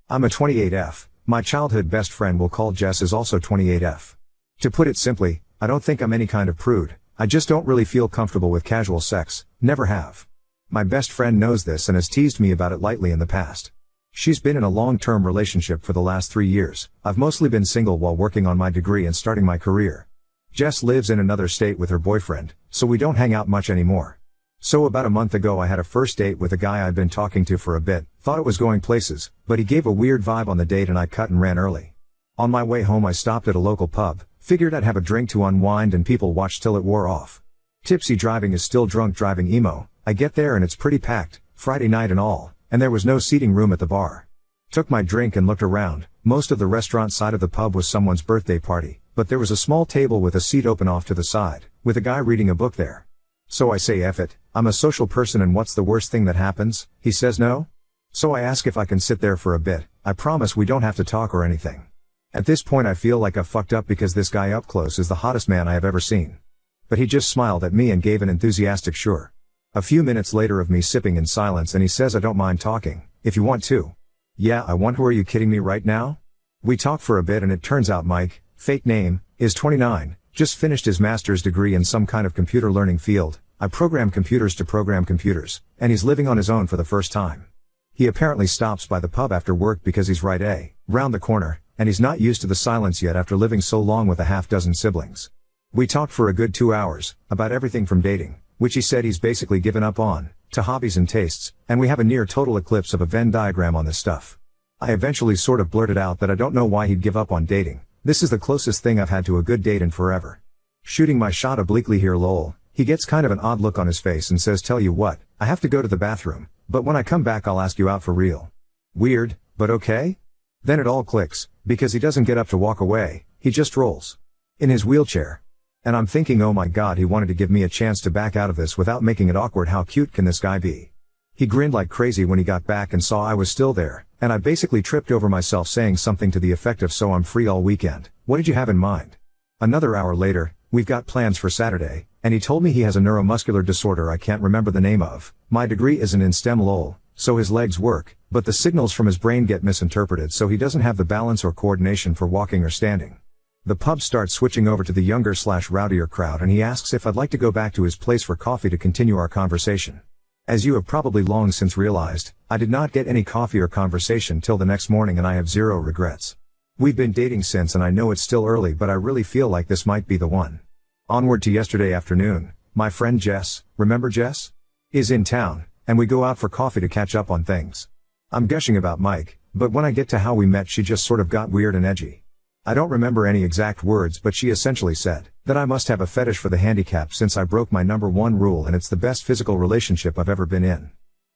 I'm a 28F, my childhood best friend will call Jess is also 28F. To put it simply, I don't think I'm any kind of prude, I just don't really feel comfortable with casual sex, never have. My best friend knows this and has teased me about it lightly in the past. She's been in a long-term relationship for the last 3 years, I've mostly been single while working on my degree and starting my career. Jess lives in another state with her boyfriend, so we don't hang out much anymore. So about a month ago I had a first date with a guy I'd been talking to for a bit, thought it was going places, but he gave a weird vibe on the date and I cut and ran early. On my way home I stopped at a local pub, figured I'd have a drink to unwind and people watch till it wore off. Tipsy driving is still drunk driving emo. I get there and it's pretty packed, Friday night and all, and there was no seating room at the bar. Took my drink and looked around, most of the restaurant side of the pub was someone's birthday party, but there was a small table with a seat open off to the side, with a guy reading a book there. So I say F it, I'm a social person and what's the worst thing that happens? He says no? So I ask if I can sit there for a bit, I promise we don't have to talk or anything. At this point I feel like I've fucked up because this guy up close is the hottest man I have ever seen. But he just smiled at me and gave an enthusiastic sure. A few minutes later of me sipping in silence and he says I don't mind talking, if you want to. Yeah, I want. Who are you kidding me right now? We talk for a bit and it turns out Mike, fake name, is 29, just finished his master's degree in some kind of computer learning field. I program computers to program computers, and he's living on his own for the first time. He apparently stops by the pub after work because he's right round the corner, and he's not used to the silence yet after living so long with a half-dozen siblings. We talked for a good 2 hours, about everything from dating, which he said he's basically given up on, to hobbies and tastes, and we have a near total eclipse of a Venn diagram on this stuff. I eventually sort of blurted out that I don't know why he'd give up on dating, this is the closest thing I've had to a good date in forever. Shooting my shot obliquely here lol, he gets kind of an odd look on his face and says tell you what, I have to go to the bathroom, but when I come back I'll ask you out for real. Weird, but okay? Then it all clicks, because he doesn't get up to walk away, he just rolls. In his wheelchair. And I'm thinking oh my god he wanted to give me a chance to back out of this without making it awkward. How cute can this guy be? He grinned like crazy when he got back and saw I was still there, and I basically tripped over myself saying something to the effect of so I'm free all weekend, what did you have in mind? Another hour later, we've got plans for Saturday, and he told me he has a neuromuscular disorder I can't remember the name of, my degree isn't in STEM lol, so his legs work, but the signals from his brain get misinterpreted so he doesn't have the balance or coordination for walking or standing. The pub starts switching over to the younger/rowdier crowd and he asks if I'd like to go back to his place for coffee to continue our conversation. As you have probably long since realized, I did not get any coffee or conversation till the next morning and I have zero regrets. We've been dating since and I know it's still early but I really feel like this might be the one. Onward to yesterday afternoon, my friend Jess, remember Jess? Is in town, and we go out for coffee to catch up on things. I'm gushing about Mike, but when I get to how we met she just sort of got weird and edgy. I don't remember any exact words but she essentially said that I must have a fetish for the handicapped since I broke my #1 rule and it's the best physical relationship I've ever been in.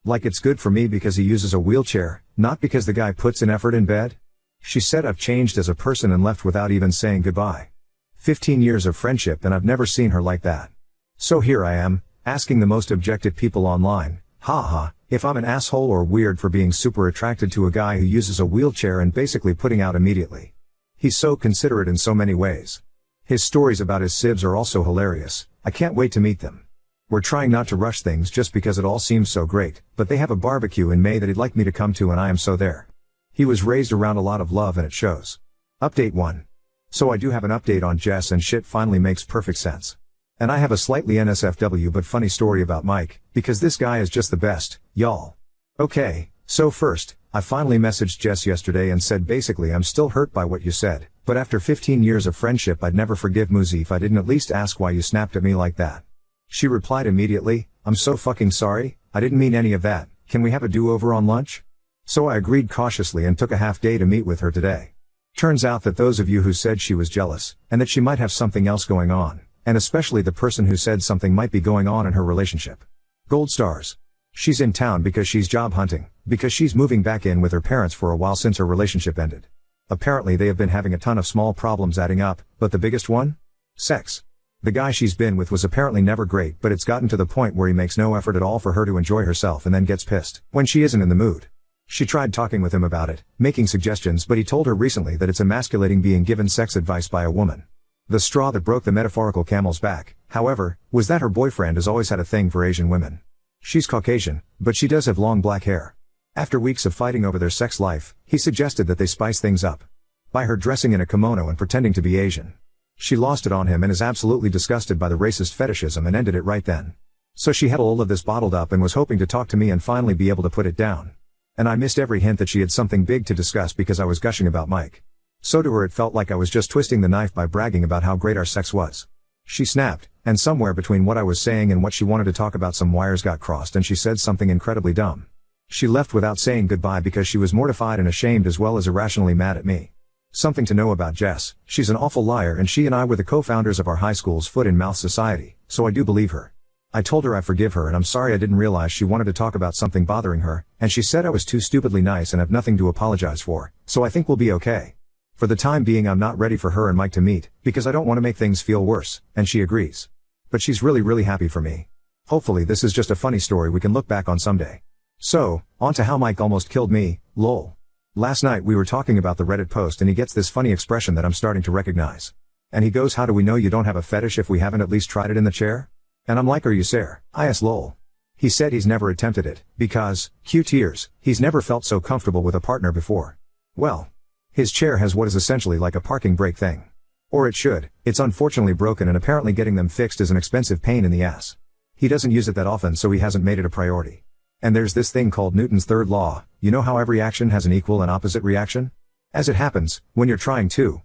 Like it's good for me because he uses a wheelchair, not because the guy puts in effort in bed? She said I've changed as a person and left without even saying goodbye. 15 years of friendship and I've never seen her like that. So here I am, asking the most objective people online, haha, if I'm an asshole or weird for being super attracted to a guy who uses a wheelchair and basically putting out immediately. He's so considerate in so many ways. His stories about his sibs are also hilarious, I can't wait to meet them. We're trying not to rush things just because it all seems so great, but they have a barbecue in May that he'd like me to come to and I am so there. He was raised around a lot of love and it shows. Update 1. So I do have an update on Jess and shit finally makes perfect sense. And I have a slightly NSFW but funny story about Mike, because this guy is just the best, y'all. Okay, so first, I finally messaged Jess yesterday and said basically I'm still hurt by what you said, but after 15 years of friendship I'd never forgive Muzi if I didn't at least ask why you snapped at me like that. She replied immediately, I'm so fucking sorry, I didn't mean any of that, can we have a do-over on lunch? So I agreed cautiously and took a half day to meet with her today. Turns out that those of you who said she was jealous, and that she might have something else going on, and especially the person who said something might be going on in her relationship. Gold stars. She's in town because she's job hunting, because she's moving back in with her parents for a while since her relationship ended. Apparently they have been having a ton of small problems adding up, but the biggest one? Sex. The guy she's been with was apparently never great but it's gotten to the point where he makes no effort at all for her to enjoy herself and then gets pissed when she isn't in the mood. She tried talking with him about it, making suggestions but he told her recently that it's emasculating being given sex advice by a woman. The straw that broke the metaphorical camel's back, however, was that her boyfriend has always had a thing for Asian women. She's Caucasian, but she does have long black hair. After weeks of fighting over their sex life, he suggested that they spice things up by her dressing in a kimono and pretending to be Asian. She lost it on him and is absolutely disgusted by the racist fetishism and ended it right then. So she had all of this bottled up and was hoping to talk to me and finally be able to put it down. And I missed every hint that she had something big to discuss because I was gushing about Mike. So to her it felt like I was just twisting the knife by bragging about how great our sex was. She snapped, and somewhere between what I was saying and what she wanted to talk about some wires got crossed and she said something incredibly dumb. She left without saying goodbye because she was mortified and ashamed as well as irrationally mad at me. Something to know about Jess, she's an awful liar and she and I were the co-founders of our high school's foot-in-mouth society, so I do believe her. I told her I forgive her and I'm sorry I didn't realize she wanted to talk about something bothering her, and she said I was too stupidly nice and have nothing to apologize for, so I think we'll be okay. For the time being I'm not ready for her and Mike to meet, because I don't want to make things feel worse, and she agrees. But she's really happy for me. Hopefully this is just a funny story we can look back on someday. So, on to how Mike almost killed me, lol. Last night we were talking about the Reddit post and he gets this funny expression that I'm starting to recognize. And he goes, how do we know you don't have a fetish if we haven't at least tried it in the chair? And I'm like, are you sir? IS lol. He said he's never attempted it, because, cue tears, he's never felt so comfortable with a partner before. Well, his chair has what is essentially like a parking brake thing. Or it should, it's unfortunately broken and apparently getting them fixed is an expensive pain in the ass. He doesn't use it that often so he hasn't made it a priority. And there's this thing called Newton's third law, you know how every action has an equal and opposite reaction? As it happens, when you're trying to,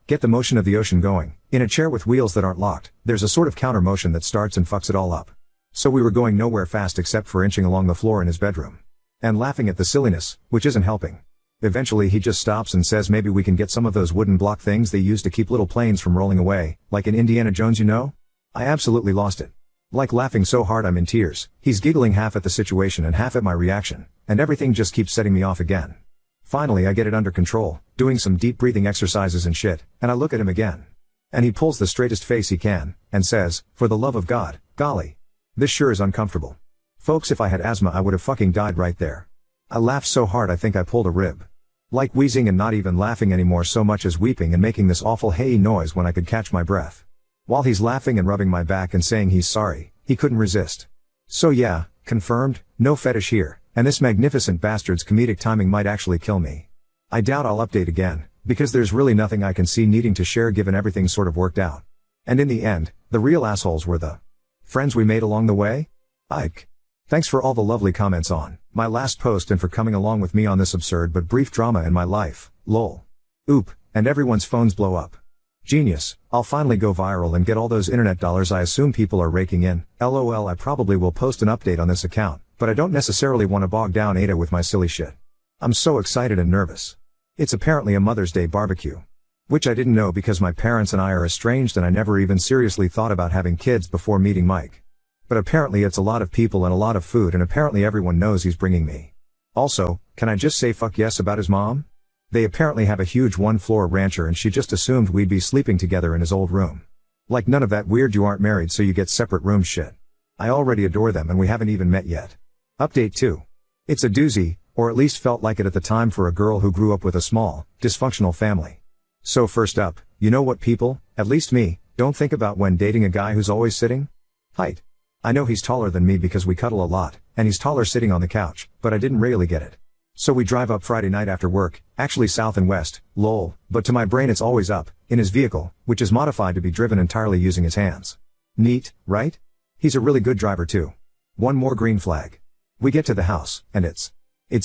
get the motion of the ocean going, in a chair with wheels that aren't locked, there's a sort of counter motion that starts and fucks it all up. So we were going nowhere fast except for inching along the floor in his bedroom. And laughing at the silliness, which isn't helping. Eventually he just stops and says maybe we can get some of those wooden block things they use to keep little planes from rolling away, like in Indiana Jones, you know? I absolutely lost it. Like laughing so hard I'm in tears, he's giggling half at the situation and half at my reaction, and everything just keeps setting me off again. Finally I get it under control, doing some deep breathing exercises and shit, and I look at him again. And he pulls the straightest face he can, and says, for the love of God, golly. This sure is uncomfortable. Folks, if I had asthma I would have fucking died right there. I laughed so hard I think I pulled a rib. Like wheezing and not even laughing anymore so much as weeping and making this awful hey noise when I could catch my breath. While he's laughing and rubbing my back and saying he's sorry, he couldn't resist. So yeah, confirmed, no fetish here, and this magnificent bastard's comedic timing might actually kill me. I doubt I'll update again, because there's really nothing I can see needing to share given everything's sort of worked out. And in the end, the real assholes were the friends we made along the way? Ike. Thanks for all the lovely comments on my last post and for coming along with me on this absurd but brief drama in my life, lol. Oop, and everyone's phones blow up. Genius, I'll finally go viral and get all those internet dollars I assume people are raking in, lol. I probably will post an update on this account, but I don't necessarily want to bog down Ada with my silly shit. I'm so excited and nervous. It's apparently a Mother's Day barbecue. Which I didn't know because my parents and I are estranged and I never even seriously thought about having kids before meeting Mike. But apparently it's a lot of people and a lot of food and apparently everyone knows he's bringing me. Also, can I just say fuck yes about his mom? They apparently have a huge one-floor rancher and she just assumed we'd be sleeping together in his old room. Like none of that weird you aren't married so you get separate rooms shit. I already adore them and we haven't even met yet. Update 2. It's a doozy, or at least felt like it at the time for a girl who grew up with a small, dysfunctional family. So first up, you know what people, at least me, don't think about when dating a guy who's always sitting? Height. I know he's taller than me because we cuddle a lot, and he's taller sitting on the couch, but I didn't really get it. So we drive up Friday night after work, actually south and west, lol, but to my brain it's always up, in his vehicle, which is modified to be driven entirely using his hands. Neat, right? He's a really good driver too. One more green flag. We get to the house, and it's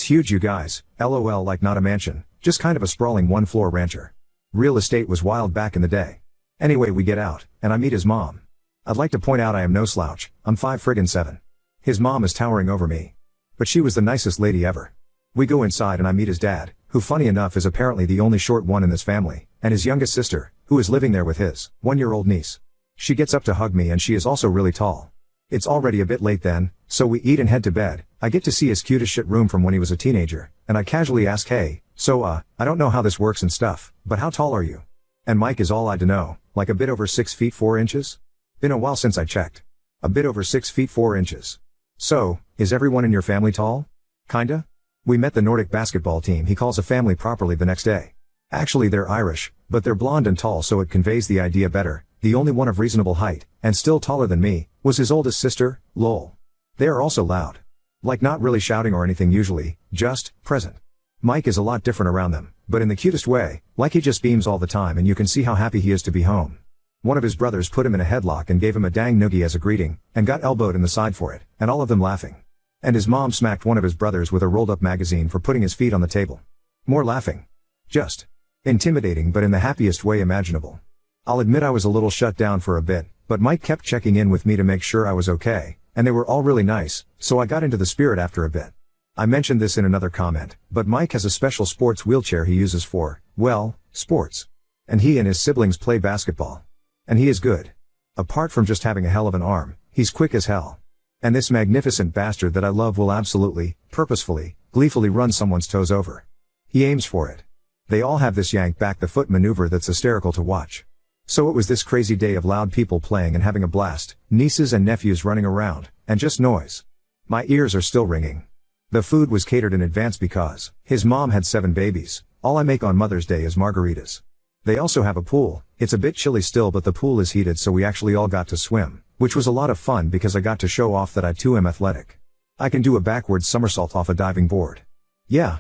huge you guys, lol, like not a mansion, just kind of a sprawling one-floor rancher. Real estate was wild back in the day. Anyway we get out, and I meet his mom. I'd like to point out I am no slouch, I'm 5'7". His mom is towering over me. But she was the nicest lady ever. We go inside and I meet his dad, who funny enough is apparently the only short one in this family, and his youngest sister, who is living there with his 1-year-old niece. She gets up to hug me and she is also really tall. It's already a bit late then, so we eat and head to bed. I get to see his cute as shit room from when he was a teenager, and I casually ask hey, so I don't know how this works and stuff, but how tall are you? And Mike is all I'd to know, like a bit over 6 feet 4 inches? Been a while since I checked. A bit over 6 feet 4 inches. So, is everyone in your family tall? Kinda? We met the Nordic basketball team he calls a family properly the next day. Actually they're Irish, but they're blonde and tall so it conveys the idea better. The only one of reasonable height, and still taller than me, was his oldest sister, lol. They are also loud. Like not really shouting or anything usually, just present. Mike is a lot different around them, but in the cutest way, like he just beams all the time and you can see how happy he is to be home. One of his brothers put him in a headlock and gave him a dang noogie as a greeting, and got elbowed in the side for it, and all of them laughing. And his mom smacked one of his brothers with a rolled up magazine for putting his feet on the table. More laughing. Just intimidating, but in the happiest way imaginable. I'll admit I was a little shut down for a bit, but Mike kept checking in with me to make sure I was okay, and they were all really nice, so I got into the spirit after a bit. I mentioned this in another comment, but Mike has a special sports wheelchair he uses for, well, sports. And he and his siblings play basketball. And he is good. Apart from just having a hell of an arm, he's quick as hell. And this magnificent bastard that I love will absolutely, purposefully, gleefully run someone's toes over. He aims for it. They all have this yank back the foot maneuver that's hysterical to watch. So it was this crazy day of loud people playing and having a blast, nieces and nephews running around, and just noise. My ears are still ringing. The food was catered in advance because his mom had 7 babies. All I make on Mother's Day is margaritas. They also have a pool. It's a bit chilly still, but the pool is heated, so we actually all got to swim, which was a lot of fun because I got to show off that I too am athletic. I can do a backwards somersault off a diving board. Yeah.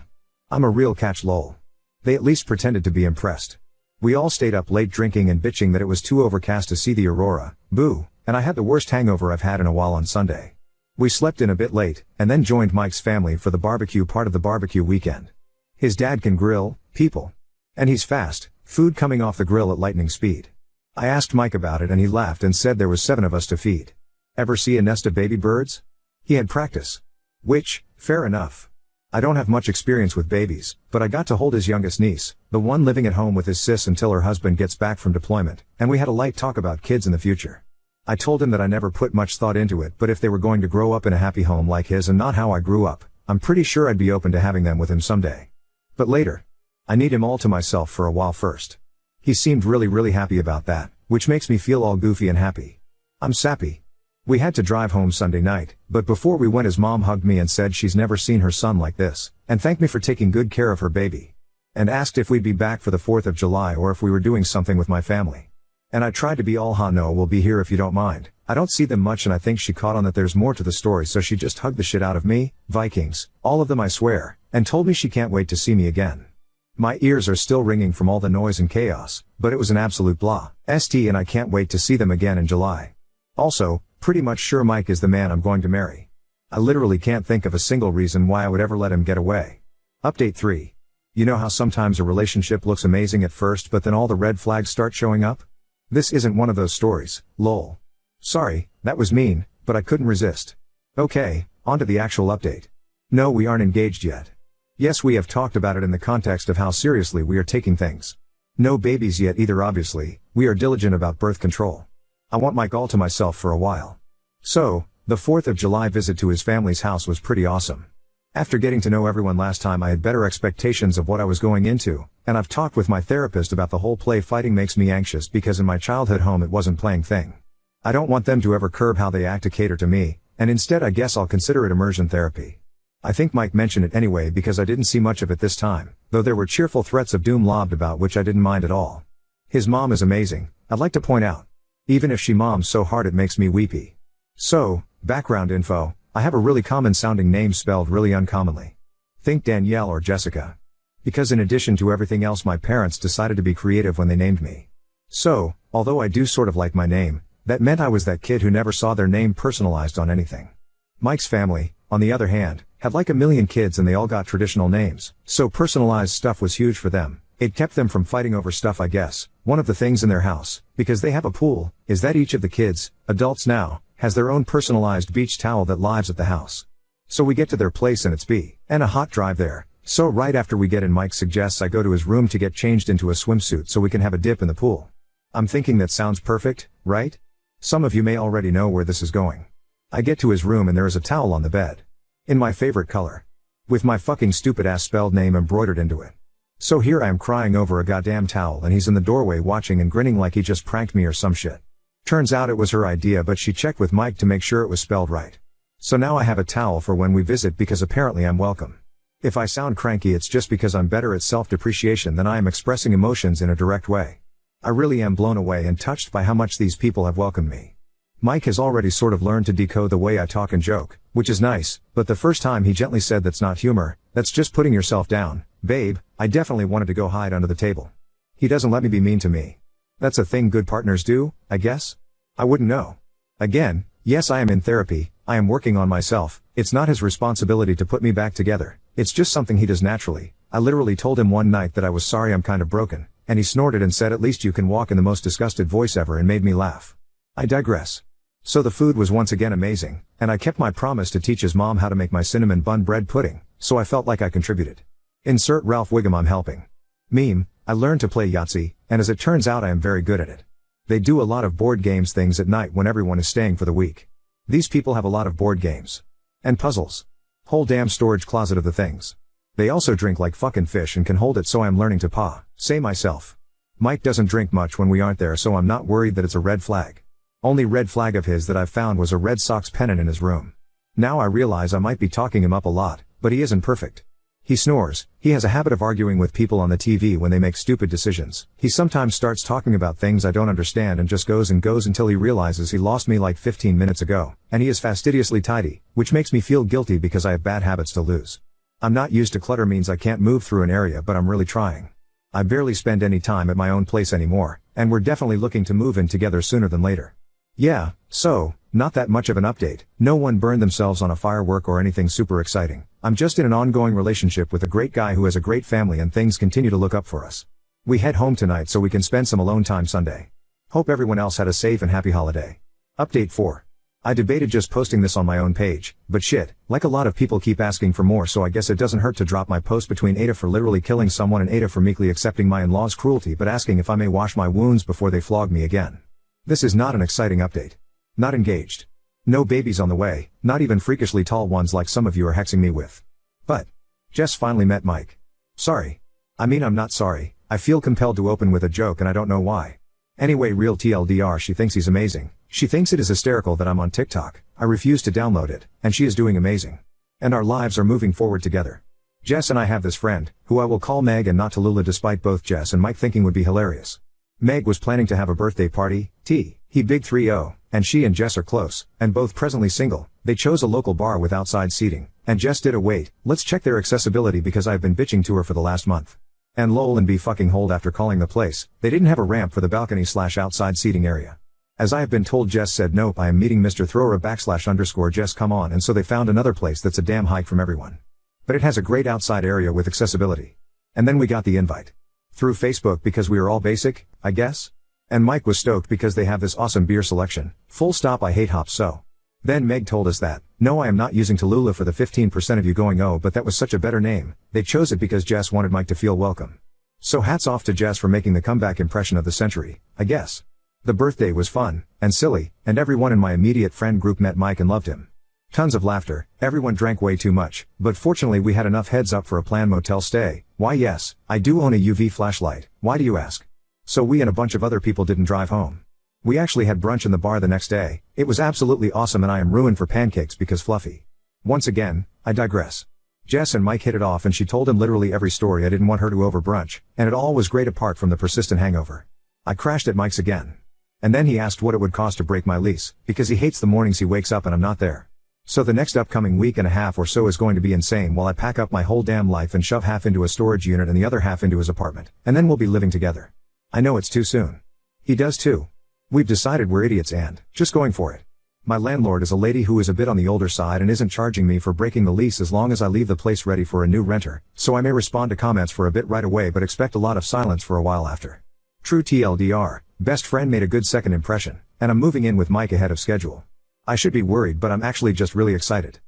I'm a real catch lol. They at least pretended to be impressed. We all stayed up late drinking and bitching that it was too overcast to see the aurora, boo, and I had the worst hangover I've had in a while on Sunday. We slept in a bit late, and then joined Mike's family for the barbecue part of the barbecue weekend. His dad can grill people. And he's fast, food coming off the grill at lightning speed. I asked Mike about it and he laughed and said there was 7 of us to feed. Ever see a nest of baby birds? He had practice. Which, fair enough. I don't have much experience with babies, but I got to hold his youngest niece, the one living at home with his sis until her husband gets back from deployment, and we had a light talk about kids in the future. I told him that I never put much thought into it, but if they were going to grow up in a happy home like his and not how I grew up, I'm pretty sure I'd be open to having them with him someday. But later. I need him all to myself for a while first. He seemed really happy about that, which makes me feel all goofy and happy. I'm sappy. We had to drive home Sunday night, but before we went his mom hugged me and said she's never seen her son like this, and thanked me for taking good care of her baby. And asked if we'd be back for the 4th of July or if we were doing something with my family. And I tried to be all no, we'll be here if you don't mind. I don't see them much and I think she caught on that there's more to the story, so she just hugged the shit out of me, Vikings, all of them I swear, and told me she can't wait to see me again. My ears are still ringing from all the noise and chaos, but it was an absolute blah, st, and I can't wait to see them again in July. Also, pretty much sure Mike is the man I'm going to marry. I literally can't think of a single reason why I would ever let him get away. Update 3. You know how sometimes a relationship looks amazing at first but then all the red flags start showing up? This isn't one of those stories, lol. Sorry, that was mean, but I couldn't resist. Okay, on to the actual update. No, we aren't engaged yet. Yes, we have talked about it in the context of how seriously we are taking things. No babies yet either obviously, we are diligent about birth control. I want Mike all to myself for a while. So, the 4th of July visit to his family's house was pretty awesome. After getting to know everyone last time I had better expectations of what I was going into, and I've talked with my therapist about the whole play fighting makes me anxious because in my childhood home it wasn't playing thing. I don't want them to ever curb how they act to cater to me, and instead I guess I'll consider it immersion therapy. I think Mike mentioned it anyway because I didn't see much of it this time, though there were cheerful threats of doom lobbed about which I didn't mind at all. His mom is amazing, I'd like to point out. Even if she moms so hard it makes me weepy. So, background info, I have a really common sounding name spelled really uncommonly. Think Danielle or Jessica. Because in addition to everything else my parents decided to be creative when they named me. So, although I do sort of like my name, that meant I was that kid who never saw their name personalized on anything. Mike's family, on the other hand, had like a million kids and they all got traditional names, so personalized stuff was huge for them. It kept them from fighting over stuff I guess. One of the things in their house, because they have a pool, is that each of the kids, adults now, has their own personalized beach towel that lives at the house. So we get to their place and it's and a hot drive there, so right after we get in Mike suggests I go to his room to get changed into a swimsuit so we can have a dip in the pool. I'm thinking that sounds perfect, right? Some of you may already know where this is going. I get to his room and there is a towel on the bed. In my favorite color. With my fucking stupid ass spelled name embroidered into it. So here I am crying over a goddamn towel and he's in the doorway watching and grinning like he just pranked me or some shit. Turns out it was her idea but she checked with Mike to make sure it was spelled right. So now I have a towel for when we visit because apparently I'm welcome. If I sound cranky it's just because I'm better at self-depreciation than I am expressing emotions in a direct way. I really am blown away and touched by how much these people have welcomed me. Mike has already sort of learned to decode the way I talk and joke, which is nice, but the first time he gently said that's not humor, that's just putting yourself down, babe, I definitely wanted to go hide under the table. He doesn't let me be mean to me. That's a thing good partners do, I guess? I wouldn't know. Again, yes, I am in therapy, I am working on myself, it's not his responsibility to put me back together, it's just something he does naturally. I literally told him one night that I was sorry I'm kind of broken, and he snorted and said at least you can walk in the most disgusted voice ever and made me laugh. I digress. So the food was once again amazing, and I kept my promise to teach his mom how to make my cinnamon bun bread pudding, so I felt like I contributed. Insert Ralph Wiggum I'm helping. Meme, I learned to play Yahtzee, and as it turns out I am very good at it. They do a lot of board games things at night when everyone is staying for the week. These people have a lot of board games. And puzzles. Whole damn storage closet of the things. They also drink like fucking fish and can hold it, so I'm learning to say myself. Mike doesn't drink much when we aren't there, so I'm not worried that it's a red flag. Only red flag of his that I've found was a Red Sox pennant in his room. Now I realize I might be talking him up a lot, but he isn't perfect. He snores, he has a habit of arguing with people on the TV when they make stupid decisions. He sometimes starts talking about things I don't understand and just goes and goes until he realizes he lost me like 15 minutes ago, and he is fastidiously tidy, which makes me feel guilty because I have bad habits to lose. I'm not used to clutter means I can't move through an area, but I'm really trying. I barely spend any time at my own place anymore, and we're definitely looking to move in together sooner than later. Yeah, so, not that much of an update, no one burned themselves on a firework or anything super exciting. I'm just in an ongoing relationship with a great guy who has a great family and things continue to look up for us. We head home tonight so we can spend some alone time Sunday. Hope everyone else had a safe and happy holiday. Update 4. I debated just posting this on my own page, but shit, like a lot of people keep asking for more, so I guess it doesn't hurt to drop my post between Ada for literally killing someone and Ada for meekly accepting my in-laws' cruelty but asking if I may wash my wounds before they flog me again. This is not an exciting update. Not engaged. No babies on the way, not even freakishly tall ones like some of you are hexing me with. But Jess finally met Mike. Sorry. I mean, I'm not sorry, I feel compelled to open with a joke and I don't know why. Anyway, real TLDR, she thinks he's amazing. She thinks it is hysterical that I'm on TikTok. I refuse to download it, and she is doing amazing. And our lives are moving forward together. Jess and I have this friend, who I will call Meg and not Tallulah despite both Jess and Mike thinking would be hilarious. Meg was planning to have a birthday party, he big 3-0, and she and Jess are close, and both presently single. They chose a local bar with outside seating, and Jess did a wait, let's check their accessibility because I've been bitching to her for the last month. And lol and be fucking hold after calling the place, they didn't have a ramp for the balcony/outside seating area. As I have been told, Jess said nope, I am meeting Mr. Thrower / Jess come on, and so they found another place that's a damn hike from everyone. But it has a great outside area with accessibility. And then we got the invite. Through Facebook because we are all basic, I guess? And Mike was stoked because they have this awesome beer selection, full stop, I hate hops so. Then Meg told us that, no, I am not using Tallulah for the 15% of you going oh but that was such a better name, they chose it because Jess wanted Mike to feel welcome. So hats off to Jess for making the comeback impression of the century, I guess. The birthday was fun, and silly, and everyone in my immediate friend group met Mike and loved him. Tons of laughter, everyone drank way too much, but fortunately we had enough heads up for a planned motel stay. Why yes, I do own a UV flashlight, why do you ask? So we and a bunch of other people didn't drive home. We actually had brunch in the bar the next day. It was absolutely awesome and I am ruined for pancakes because fluffy. Once again, I digress. Jess and Mike hit it off and she told him literally every story I didn't want her to over brunch, and it all was great apart from the persistent hangover. I crashed at Mike's again. And then he asked what it would cost to break my lease, because he hates the mornings he wakes up and I'm not there. So the next upcoming week and a half or so is going to be insane while I pack up my whole damn life and shove half into a storage unit and the other half into his apartment, and then we'll be living together. I know it's too soon. He does too. We've decided we're idiots and just going for it. My landlord is a lady who is a bit on the older side and isn't charging me for breaking the lease as long as I leave the place ready for a new renter, so I may respond to comments for a bit right away but expect a lot of silence for a while after. True TLDR, best friend made a good second impression, and I'm moving in with Mike ahead of schedule. I should be worried but I'm actually just really excited.